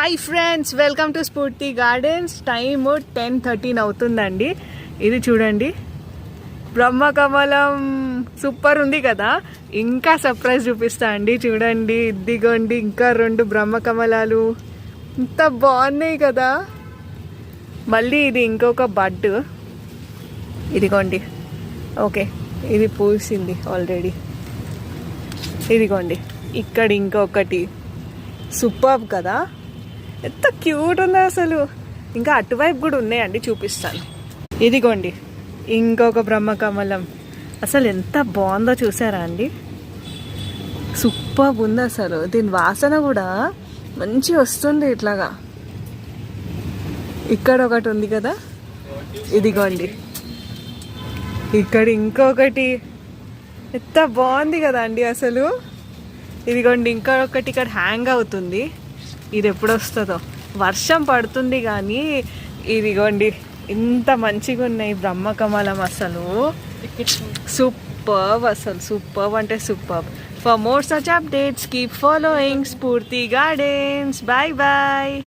Hi friends, welcome to స్ఫూర్తి gardens. Time 10:13 అవుతుందండి. ఇది చూడండి, బ్రహ్మకమలం సూపర్ ఉంది కదా. ఇంకా సర్ప్రైజ్ చూపిస్తా అండి. చూడండి, ఇదిగోండి ఇంకా 2 బ్రహ్మకమలాలు ఇంత బాగున్నాయి కదా. మళ్ళీ ఇది ఇంకొక బడ్, ఇదిగోండి. ఓకే, ఇది పూసింది ఆల్రెడీ. ఇదిగోండి ఇక్కడ ఇంకొకటి. సూపర్ కదా, ఎంత క్యూట్ ఉందో అసలు. ఇంకా అటువైపు కూడా ఉన్నాయండి, చూపిస్తాను. ఇదిగోండి ఇంకొక బ్రహ్మకమలం. అసలు ఎంత బాగుందో చూసారా అండి. సూపర్ ఉంది అసలు. దీని వాసన కూడా మంచి వస్తుంది ఇట్లాగా. ఇక్కడ ఒకటి ఉంది కదా, ఇదిగోండి ఇక్కడ ఇంకొకటి. ఎంత బాగుంది కదా అండి అసలు. ఇదిగోండి ఇంకొకటి ఇక్కడ హ్యాంగ్ అవుతుంది. ఇది ఎప్పుడు వస్తుందో, వర్షం పడుతుంది కానీ ఇదిగోండి ఇంత మంచిగా ఉన్నాయి బ్రహ్మకమలం. అసలు సూపర్, అసలు సూపర్ అంటే super. For more such updates keep following Spoorthi gardens. Bye bye.